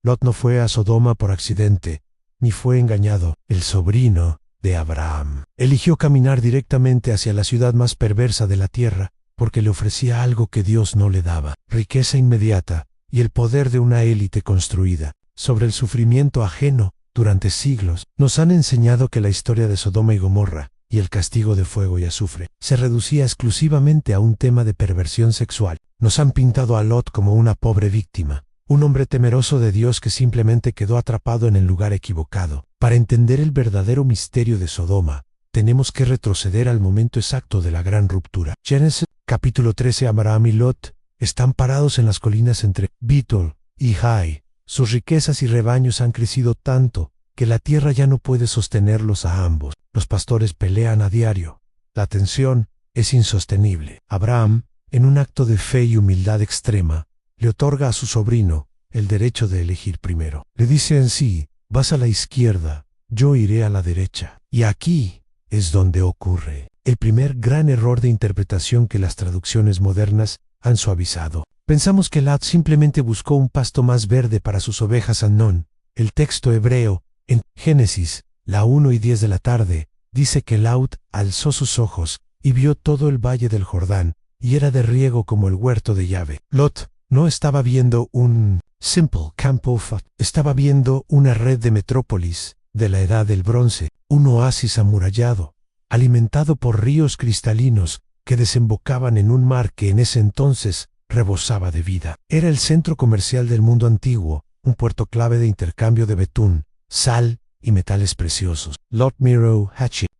Lot no fue a Sodoma por accidente, ni fue engañado. El sobrino de Abraham eligió caminar directamente hacia la ciudad más perversa de la tierra, porque le ofrecía algo que Dios no le daba: riqueza inmediata y el poder de una élite construida sobre el sufrimiento ajeno durante siglos. Nos han enseñado que la historia de Sodoma y Gomorra y el castigo de fuego y azufre se reducía exclusivamente a un tema de perversión sexual. Nos han pintado a Lot como una pobre víctima, un hombre temeroso de Dios que simplemente quedó atrapado en el lugar equivocado. Para entender el verdadero misterio de Sodoma, tenemos que retroceder al momento exacto de la gran ruptura. Génesis capítulo 13. Abraham y Lot están parados en las colinas entre Betol y Hai. Sus riquezas y rebaños han crecido tanto que la tierra ya no puede sostenerlos a ambos. Los pastores pelean a diario. La tensión es insostenible. Abraham, en un acto de fe y humildad extrema, le otorga a su sobrino el derecho de elegir primero. Le dice en sí: vas a la izquierda, yo iré a la derecha. Y aquí es donde ocurre el primer gran error de interpretación que las traducciones modernas han suavizado. Pensamos que Lot simplemente buscó un pasto más verde para sus ovejas. No. El texto hebreo, en Génesis, la 1:10 de la tarde, dice que Lot alzó sus ojos y vio todo el valle del Jordán, y era de riego como el huerto de Yahvé. Lot no estaba viendo un simple campo, estaba viendo una red de metrópolis de la edad del bronce, un oasis amurallado, alimentado por ríos cristalinos que desembocaban en un mar que en ese entonces rebosaba de vida. Era el centro comercial del mundo antiguo, un puerto clave de intercambio de betún, sal y metales preciosos. Lot miró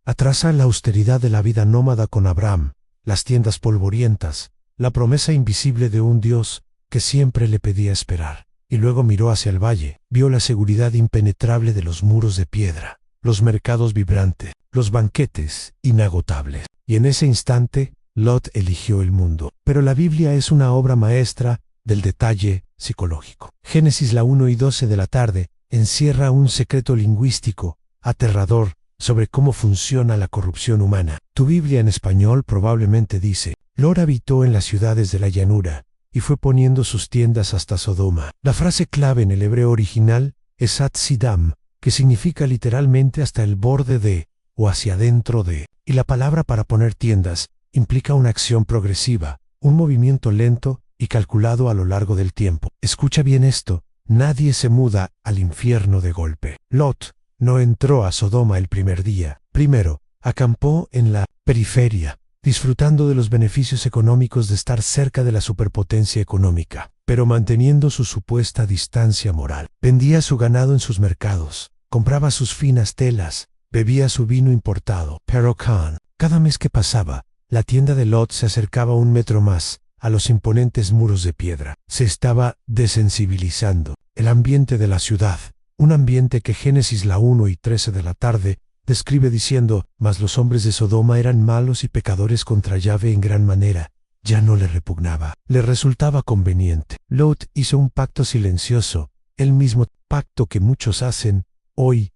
atrasa la austeridad de la vida nómada con Abraham, las tiendas polvorientas, la promesa invisible de un Dios que siempre le pedía esperar. Y luego miró hacia el valle, vio la seguridad impenetrable de los muros de piedra, los mercados vibrantes, los banquetes inagotables. Y en ese instante, Lot eligió el mundo. Pero la Biblia es una obra maestra del detalle psicológico. Génesis la 1:12 de la tarde encierra un secreto lingüístico aterrador sobre cómo funciona la corrupción humana. Tu Biblia en español probablemente dice: Lot habitó en las ciudades de la llanura y fue poniendo sus tiendas hasta Sodoma. La frase clave en el hebreo original es Ad Sidam, que significa literalmente hasta el borde de o hacia adentro de. Y la palabra para poner tiendas implica una acción progresiva, un movimiento lento y calculado a lo largo del tiempo. Escucha bien esto: nadie se muda al infierno de golpe. Lot no entró a Sodoma el primer día. Primero, acampó en la periferia, disfrutando de los beneficios económicos de estar cerca de la superpotencia económica, pero manteniendo su supuesta distancia moral. Vendía su ganado en sus mercados, compraba sus finas telas, bebía su vino importado. Pero cada mes que pasaba, la tienda de Lot se acercaba 1 metro más a los imponentes muros de piedra. Se estaba desensibilizando el ambiente de la ciudad, un ambiente que Génesis la 1:13 de la tarde describe diciendo: mas los hombres de Sodoma eran malos y pecadores contra Yahvé en gran manera. Ya no le repugnaba, le resultaba conveniente. Lot hizo un pacto silencioso, el mismo pacto que muchos hacen hoy: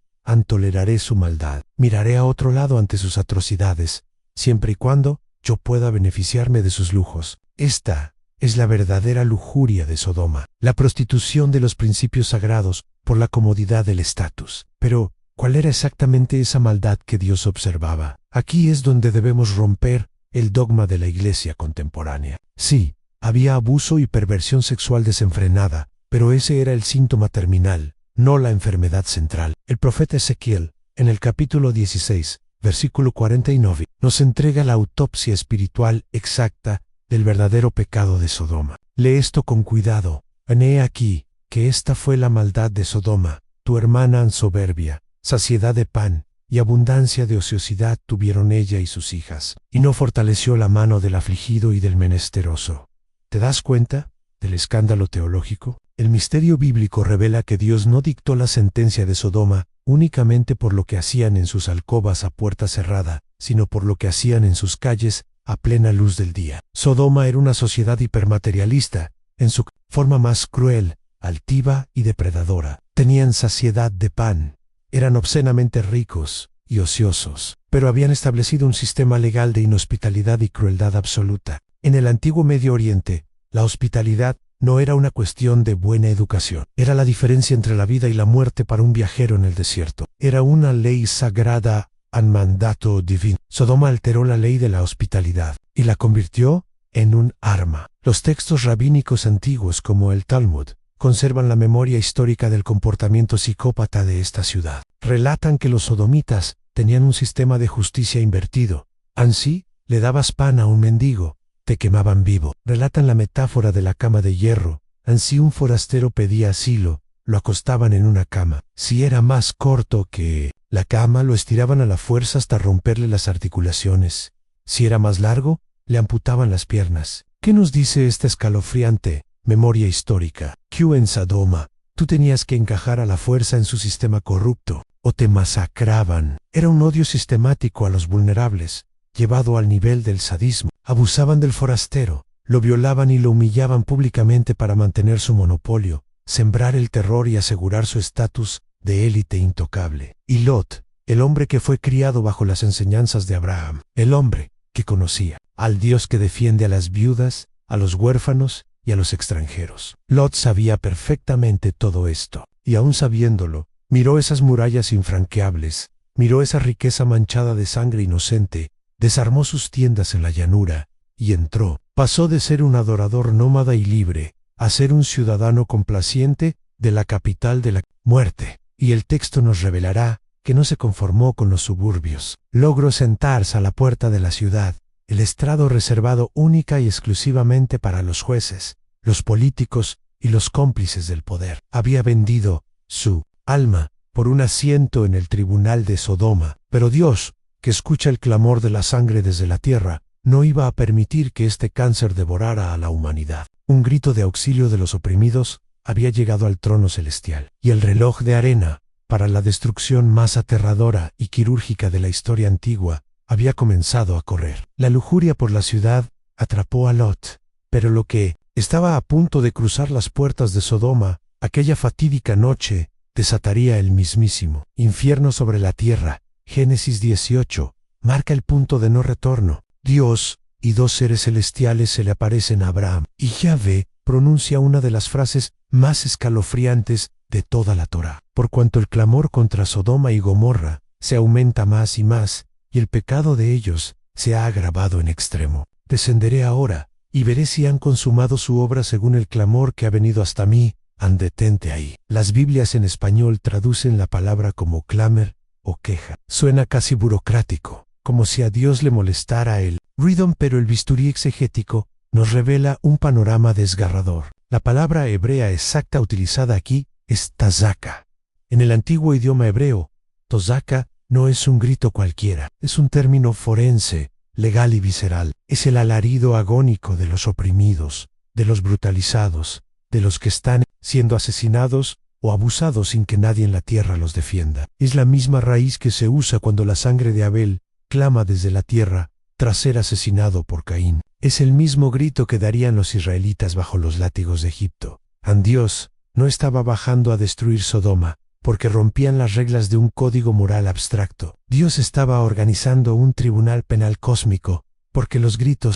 toleraré su maldad, miraré a otro lado ante sus atrocidades, siempre y cuando yo pueda beneficiarme de sus lujos. Esta es la verdadera lujuria de Sodoma, la prostitución de los principios sagrados por la comodidad del estatus. Pero, ¿cuál era exactamente esa maldad que Dios observaba? Aquí es donde debemos romper el dogma de la iglesia contemporánea. Sí, había abuso y perversión sexual desenfrenada, pero ese era el síntoma terminal, no la enfermedad central. El profeta Ezequiel, en el capítulo 16, versículo 49, nos entrega la autopsia espiritual exacta del verdadero pecado de Sodoma. Lee esto con cuidado. He aquí que esta fue la maldad de Sodoma, tu hermana en soberbia, saciedad de pan y abundancia de ociosidad tuvieron ella y sus hijas, y no fortaleció la mano del afligido y del menesteroso. ¿Te das cuenta del escándalo teológico? El misterio bíblico revela que Dios no dictó la sentencia de Sodoma únicamente por lo que hacían en sus alcobas a puerta cerrada, sino por lo que hacían en sus calles a plena luz del día. Sodoma era una sociedad hipermaterialista, en su forma más cruel, altiva y depredadora. Tenían saciedad de pan, eran obscenamente ricos y ociosos, pero habían establecido un sistema legal de inhospitalidad y crueldad absoluta. En el antiguo Medio Oriente, la hospitalidad no era una cuestión de buena educación. Era la diferencia entre la vida y la muerte para un viajero en el desierto. Era una ley sagrada, un mandato divino. Sodoma alteró la ley de la hospitalidad y la convirtió en un arma. Los textos rabínicos antiguos como el Talmud conservan la memoria histórica del comportamiento psicópata de esta ciudad. Relatan que los sodomitas tenían un sistema de justicia invertido. Ansí, le dabas pan a un mendigo, te quemaban vivo. Relatan la metáfora de la cama de hierro. Ansí un forastero pedía asilo, lo acostaban en una cama. Si era más corto que la cama, lo estiraban a la fuerza hasta romperle las articulaciones. Si era más largo, le amputaban las piernas. ¿Qué nos dice esta escalofriante memoria histórica? Que en Sodoma, tú tenías que encajar a la fuerza en su sistema corrupto, o te masacraban. Era un odio sistemático a los vulnerables, llevado al nivel del sadismo. Abusaban del forastero, lo violaban y lo humillaban públicamente para mantener su monopolio, sembrar el terror y asegurar su estatus de élite intocable. Y Lot, el hombre que fue criado bajo las enseñanzas de Abraham, el hombre que conocía al Dios que defiende a las viudas, a los huérfanos y a los extranjeros. Lot sabía perfectamente todo esto, y aún sabiéndolo, miró esas murallas infranqueables, miró esa riqueza manchada de sangre inocente, desarmó sus tiendas en la llanura, y entró. Pasó de ser un adorador nómada y libre, a ser un ciudadano complaciente de la capital de la muerte. Y el texto nos revelará que no se conformó con los suburbios. Logró sentarse a la puerta de la ciudad, el estrado reservado única y exclusivamente para los jueces, los políticos y los cómplices del poder. Había vendido su alma por un asiento en el tribunal de Sodoma, pero Dios, que escucha el clamor de la sangre desde la tierra, no iba a permitir que este cáncer devorara a la humanidad. Un grito de auxilio de los oprimidos había llegado al trono celestial, y el reloj de arena, para la destrucción más aterradora y quirúrgica de la historia antigua, había comenzado a correr. La lujuria por la ciudad atrapó a Lot, pero lo que estaba a punto de cruzar las puertas de Sodoma, aquella fatídica noche, desataría el mismísimo infierno sobre la tierra. Génesis 18 marca el punto de no retorno. Dios y dos seres celestiales se le aparecen a Abraham, y Yahvé pronuncia una de las frases más escalofriantes de toda la Torá. Por cuanto el clamor contra Sodoma y Gomorra se aumenta más y más, y el pecado de ellos se ha agravado en extremo. Descenderé ahora, y veré si han consumado su obra según el clamor que ha venido hasta mí. Detente ahí. Las Biblias en español traducen la palabra como clamer o queja. Suena casi burocrático, como si a Dios le molestara el rhythm, pero el bisturí exegético nos revela un panorama desgarrador. La palabra hebrea exacta utilizada aquí es tazaka. En el antiguo idioma hebreo, tozaka no es un grito cualquiera, es un término forense, legal y visceral. Es el alarido agónico de los oprimidos, de los brutalizados, de los que están siendo asesinados o abusados sin que nadie en la tierra los defienda. Es la misma raíz que se usa cuando la sangre de Abel clama desde la tierra tras ser asesinado por Caín. Es el mismo grito que darían los israelitas bajo los látigos de Egipto. Dios no estaba bajando a destruir Sodoma porque rompían las reglas de un código moral abstracto. Dios estaba organizando un tribunal penal cósmico porque los gritos,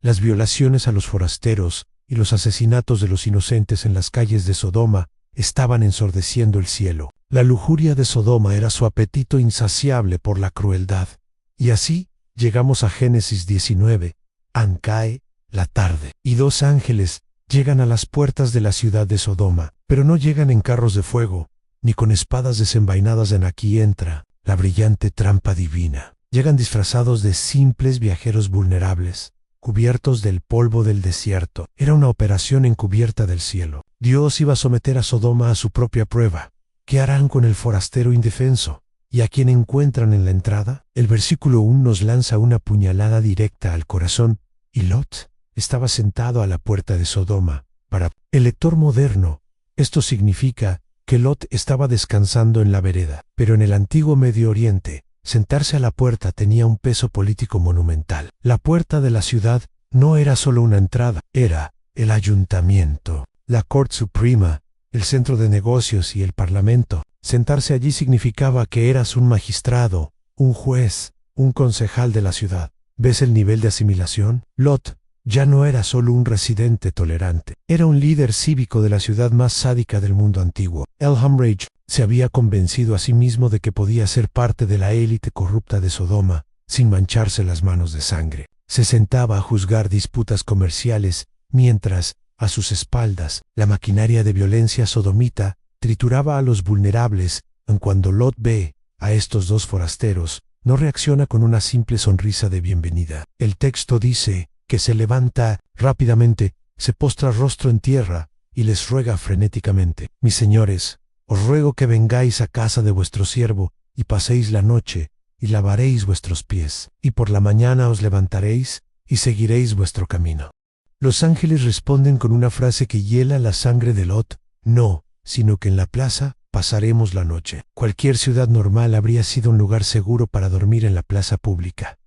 las violaciones a los forasteros y los asesinatos de los inocentes en las calles de Sodoma estaban ensordeciendo el cielo. La lujuria de Sodoma era su apetito insaciable por la crueldad. Y así llegamos a Génesis 19. Cae la tarde, y dos ángeles llegan a las puertas de la ciudad de Sodoma, pero no llegan en carros de fuego, ni con espadas desenvainadas. En aquí entra la brillante trampa divina. Llegan disfrazados de simples viajeros vulnerables, cubiertos del polvo del desierto. Era una operación encubierta del cielo. Dios iba a someter a Sodoma a su propia prueba. ¿Qué harán con el forastero indefenso? ¿Y a quién encuentran en la entrada? El versículo 1 nos lanza una puñalada directa al corazón, y Lot estaba sentado a la puerta de Sodoma. Para el lector moderno, esto significa que Lot estaba descansando en la vereda. Pero en el antiguo Medio Oriente, sentarse a la puerta tenía un peso político monumental. La puerta de la ciudad no era solo una entrada, era el ayuntamiento, la Corte Suprema, el centro de negocios y el parlamento. Sentarse allí significaba que eras un magistrado, un juez, un concejal de la ciudad. ¿Ves el nivel de asimilación? Lot ya no era solo un residente tolerante, era un líder cívico de la ciudad más sádica del mundo antiguo. Elham Rage se había convencido a sí mismo de que podía ser parte de la élite corrupta de Sodoma sin mancharse las manos de sangre. Se sentaba a juzgar disputas comerciales mientras, a sus espaldas, la maquinaria de violencia sodomita trituraba a los vulnerables. Cuando Lot ve a estos dos forasteros, no reacciona con una simple sonrisa de bienvenida. El texto dice que se levanta rápidamente, se postra rostro en tierra y les ruega frenéticamente: mis señores, os ruego que vengáis a casa de vuestro siervo y paséis la noche y lavaréis vuestros pies, y por la mañana os levantaréis y seguiréis vuestro camino. Los ángeles responden con una frase que hiela la sangre de Lot: no, sino que en la plaza pasaremos la noche. Cualquier ciudad normal habría sido un lugar seguro para dormir en la plaza pública.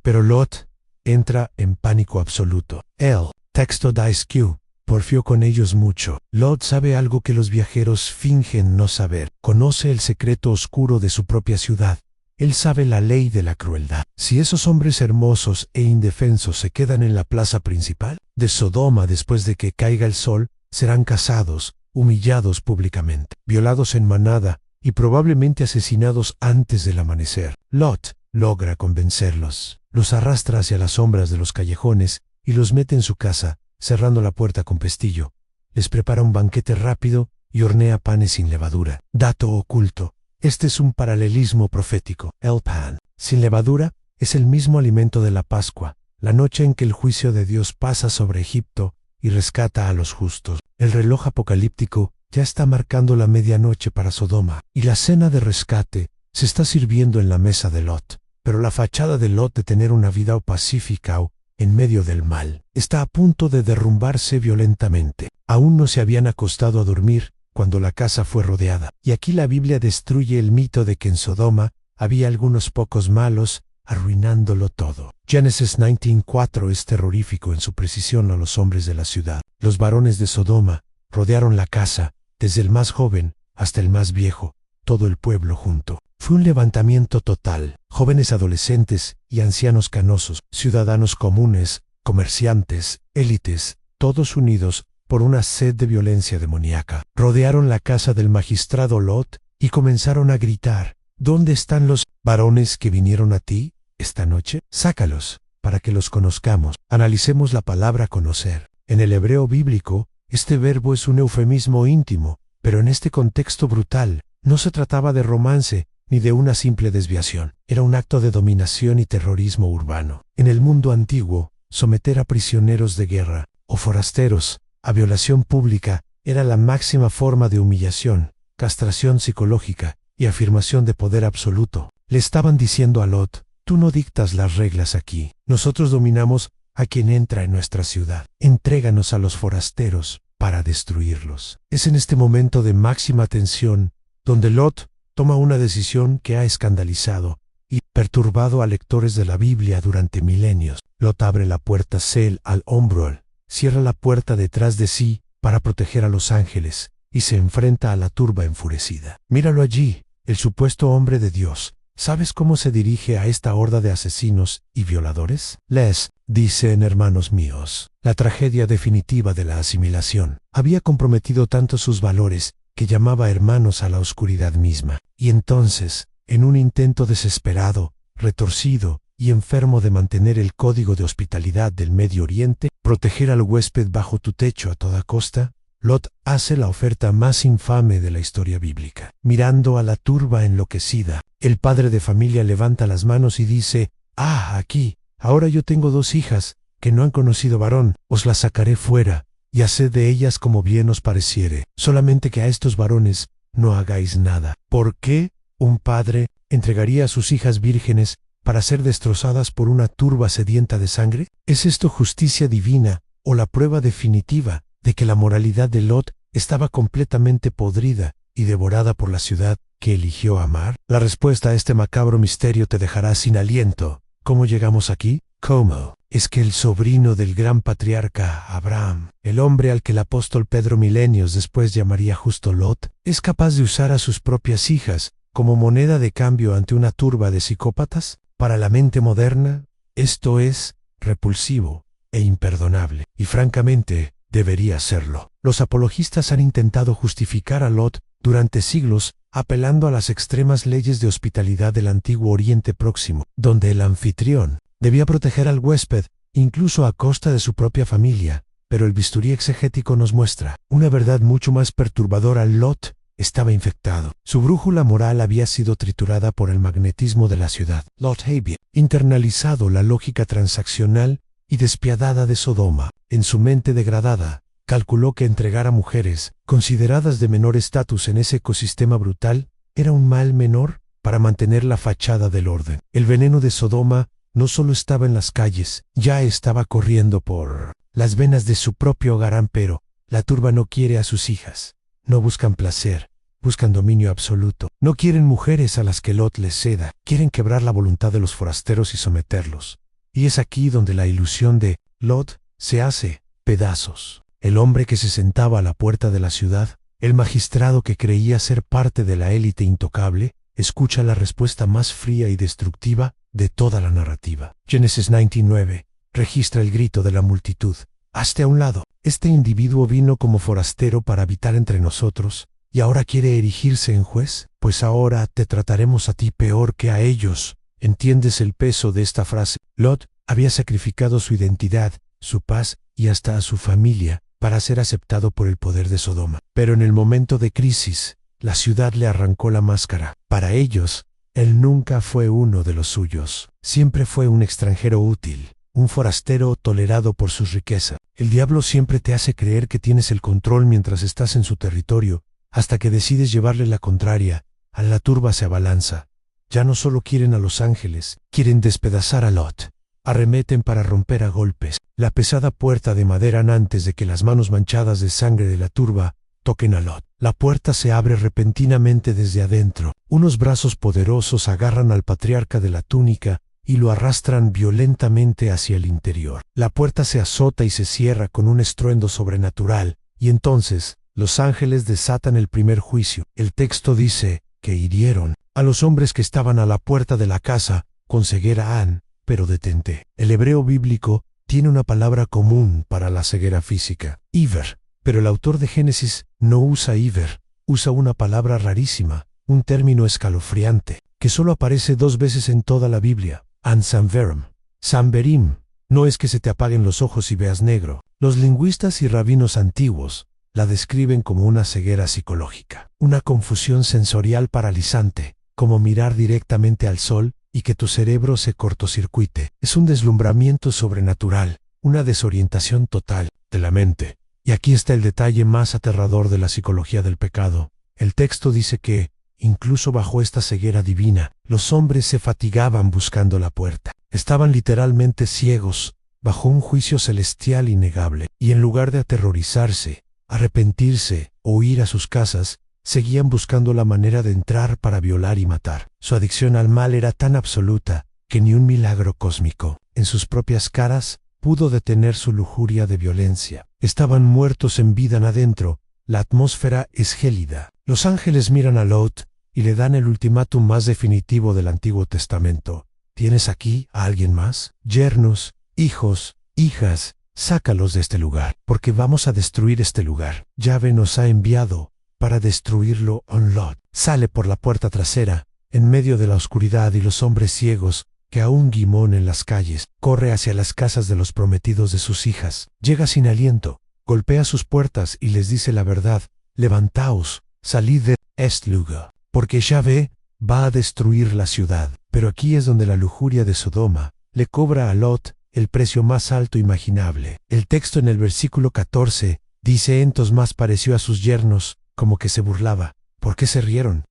Pero Lot entra en pánico absoluto. El texto dice que porfió con ellos mucho. Lot sabe algo que los viajeros fingen no saber. Conoce el secreto oscuro de su propia ciudad. Él sabe la ley de la crueldad. Si esos hombres hermosos e indefensos se quedan en la plaza principal de Sodoma después de que caiga el sol, serán cazados, humillados públicamente, violados en manada y probablemente asesinados antes del amanecer. Lot logra convencerlos, los arrastra hacia las sombras de los callejones y los mete en su casa, cerrando la puerta con pestillo. Les prepara un banquete rápido y hornea panes sin levadura. Dato oculto: este es un paralelismo profético. El pan sin levadura es el mismo alimento de la Pascua, la noche en que el juicio de Dios pasa sobre Egipto y rescata a los justos. El reloj apocalíptico ya está marcando la medianoche para Sodoma, y la cena de rescate se está sirviendo en la mesa de Lot. Pero la fachada de Lot de tener una vida pacífica en medio del mal está a punto de derrumbarse violentamente. Aún no se habían acostado a dormir cuando la casa fue rodeada. Y aquí la Biblia destruye el mito de que en Sodoma había algunos pocos malos, arruinándolo todo. Génesis 19:4 es terrorífico en su precisión a los hombres de la ciudad. Los varones de Sodoma rodearon la casa, desde el más joven hasta el más viejo, todo el pueblo junto. Fue un levantamiento total. Jóvenes adolescentes y ancianos canosos, ciudadanos comunes, comerciantes, élites, todos unidos por una sed de violencia demoníaca. Rodearon la casa del magistrado Lot y comenzaron a gritar: ¿dónde están los varones que vinieron a ti esta noche? Sácalos, para que los conozcamos. Analicemos la palabra conocer. En el hebreo bíblico, este verbo es un eufemismo íntimo, pero en este contexto brutal, no se trataba de romance ni de una simple desviación. Era un acto de dominación y terrorismo urbano. En el mundo antiguo, someter a prisioneros de guerra o forasteros a violación pública era la máxima forma de humillación, castración psicológica y afirmación de poder absoluto. Le estaban diciendo a Lot: tú no dictas las reglas aquí. Nosotros dominamos a quien entra en nuestra ciudad. Entréganos a los forasteros para destruirlos. Es en este momento de máxima tensión donde Lot toma una decisión que ha escandalizado y perturbado a lectores de la Biblia durante milenios. Lot abre la puerta cel al hombro, cierra la puerta detrás de sí para proteger a los ángeles y se enfrenta a la turba enfurecida. Míralo allí, el supuesto hombre de Dios. ¿Sabes cómo se dirige a esta horda de asesinos y violadores? Les dicen: hermanos míos. La tragedia definitiva de la asimilación había comprometido tanto sus valores que llamaba hermanos a la oscuridad misma. Y entonces, en un intento desesperado, retorcido y enfermo de mantener el código de hospitalidad del Medio Oriente, proteger al huésped bajo tu techo a toda costa, Lot hace la oferta más infame de la historia bíblica. Mirando a la turba enloquecida, el padre de familia levanta las manos y dice: aquí, ahora yo tengo 2 hijas que no han conocido varón, os las sacaré fuera y haced de ellas como bien os pareciere, solamente que a estos varones no hagáis nada. ¿Por qué un padre entregaría a sus hijas vírgenes para ser destrozadas por una turba sedienta de sangre? ¿Es esto justicia divina o la prueba definitiva de que la moralidad de Lot estaba completamente podrida y devorada por la ciudad que eligió amar? La respuesta a este macabro misterio te dejará sin aliento. ¿Cómo llegamos aquí? ¿Cómo? Es que el sobrino del gran patriarca Abraham, el hombre al que el apóstol Pedro milenios después llamaría justo Lot, es capaz de usar a sus propias hijas como moneda de cambio ante una turba de psicópatas. Para la mente moderna, esto es repulsivo e imperdonable. Y francamente, debería serlo. Los apologistas han intentado justificar a Lot durante siglos, apelando a las extremas leyes de hospitalidad del antiguo Oriente Próximo, donde el anfitrión debía proteger al huésped, incluso a costa de su propia familia. Pero el bisturí exegético nos muestra una verdad mucho más perturbadora. Lot estaba infectado. Su brújula moral había sido triturada por el magnetismo de la ciudad. Lot había internalizado la lógica transaccional y despiadada de Sodoma. En su mente degradada, calculó que entregar a mujeres, consideradas de menor estatus en ese ecosistema brutal, era un mal menor para mantener la fachada del orden. El veneno de Sodoma no solo estaba en las calles, ya estaba corriendo por las venas de su propio hogar. Pero la turba no quiere a sus hijas. No buscan placer, buscan dominio absoluto. No quieren mujeres a las que Lot les ceda. Quieren quebrar la voluntad de los forasteros y someterlos. Y es aquí donde la ilusión de Lot se hace pedazos. El hombre que se sentaba a la puerta de la ciudad, el magistrado que creía ser parte de la élite intocable, escucha la respuesta más fría y destructiva de toda la narrativa. Génesis 99 registra el grito de la multitud: «Hazte a un lado». Este individuo vino como forastero para habitar entre nosotros, y ahora quiere erigirse en juez. Pues ahora te trataremos a ti peor que a ellos. ¿Entiendes el peso de esta frase? Lot había sacrificado su identidad, su paz y hasta a su familia para ser aceptado por el poder de Sodoma. Pero en el momento de crisis, la ciudad le arrancó la máscara. Para ellos, él nunca fue uno de los suyos. Siempre fue un extranjero útil, un forastero tolerado por su riqueza. El diablo siempre te hace creer que tienes el control mientras estás en su territorio, hasta que decides llevarle la contraria. A la turba se abalanza. Ya no solo quieren a los ángeles, quieren despedazar a Lot. Arremeten para romper a golpes la pesada puerta de madera antes de que las manos manchadas de sangre de la turba toquen a Lot. La puerta se abre repentinamente desde adentro. Unos brazos poderosos agarran al patriarca de la túnica y lo arrastran violentamente hacia el interior. La puerta se azota y se cierra con un estruendo sobrenatural, y entonces los ángeles desatan el primer juicio. El texto dice que hirieron a los hombres que estaban a la puerta de la casa con ceguera han, pero detente. El hebreo bíblico tiene una palabra común para la ceguera física, iver, pero el autor de Génesis no usa iver, usa una palabra rarísima, un término escalofriante, que solo aparece 2 veces en toda la Biblia, ansamverim. Samberim no es que se te apaguen los ojos y veas negro. Los lingüistas y rabinos antiguos la describen como una ceguera psicológica, una confusión sensorial paralizante, como mirar directamente al sol y que tu cerebro se cortocircuite. Es un deslumbramiento sobrenatural, una desorientación total de la mente. Y aquí está el detalle más aterrador de la psicología del pecado. El texto dice que, incluso bajo esta ceguera divina, los hombres se fatigaban buscando la puerta. Estaban literalmente ciegos, bajo un juicio celestial innegable, y en lugar de aterrorizarse, arrepentirse o ir a sus casas, seguían buscando la manera de entrar para violar y matar. Su adicción al mal era tan absoluta que ni un milagro cósmico, en sus propias caras, pudo detener su lujuria de violencia. Estaban muertos en vida adentro. La atmósfera es gélida. Los ángeles miran a Lot y le dan el ultimátum más definitivo del Antiguo Testamento. ¿Tienes aquí a alguien más? Yernos, hijos, hijas, sácalos de este lugar, porque vamos a destruir este lugar. Yahvé nos ha enviado para destruirlo. Lot sale por la puerta trasera, en medio de la oscuridad y los hombres ciegos, que aún gimón en las calles, corre hacia las casas de los prometidos de sus hijas. Llega sin aliento, golpea sus puertas y les dice la verdad: levantaos, salid de este lugar, porque Yahvé va a destruir la ciudad. Pero aquí es donde la lujuria de Sodoma le cobra a Lot el precio más alto imaginable. El texto en el versículo 14 dice: entonces más pareció a sus yernos, como que se burlaba. ¿Por qué se rieron?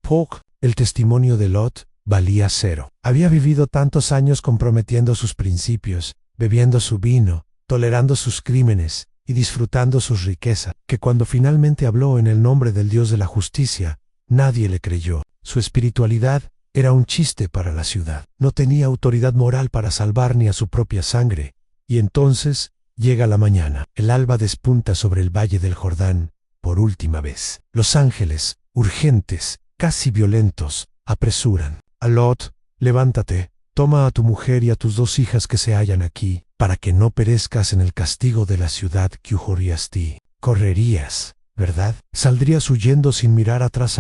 El testimonio de Lot valía 0. Había vivido tantos años comprometiendo sus principios, bebiendo su vino, tolerando sus crímenes y disfrutando sus riquezas, que cuando finalmente habló en el nombre del Dios de la justicia, nadie le creyó. Su espiritualidad era un chiste para la ciudad. No tenía autoridad moral para salvar ni a su propia sangre. Y entonces llega la mañana. El alba despunta sobre el valle del Jordán por última vez. Los ángeles, urgentes, casi violentos, apresuran a Lot: levántate, toma a tu mujer y a tus 2 hijas que se hallan aquí, para que no perezcas en el castigo de la ciudad que Ujoriasti. Correrías, ¿verdad? Saldrías huyendo sin mirar atrás,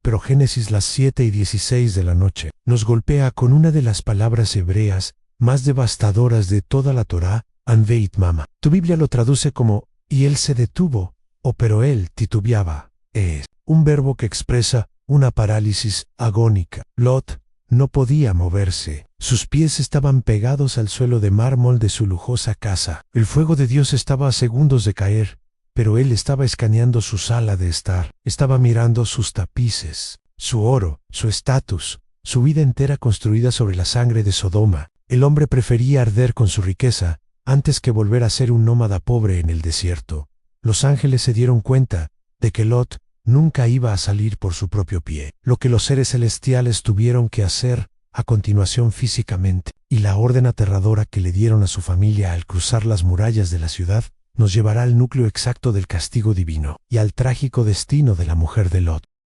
pero Génesis las 7:16 de la noche nos golpea con una de las palabras hebreas más devastadoras de toda la Torá, Anveit Mama. Tu Biblia lo traduce como, y él se detuvo, o pero él titubeaba. Es un verbo que expresa una parálisis agónica. Lot no podía moverse. Sus pies estaban pegados al suelo de mármol de su lujosa casa. El fuego de Dios estaba a segundos de caer, pero él estaba escaneando su sala de estar. Estaba mirando sus tapices, su oro, su estatus, su vida entera construida sobre la sangre de Sodoma. El hombre prefería arder con su riqueza antes que volver a ser un nómada pobre en el desierto. Los ángeles se dieron cuenta de que Lot nunca iba a salir por su propio pie. Lo que los seres celestiales tuvieron que hacer a continuación físicamente, y la orden aterradora que le dieron a su familia al cruzar las murallas de la ciudad, nos llevará al núcleo exacto del castigo divino y al trágico destino de la mujer de Lot.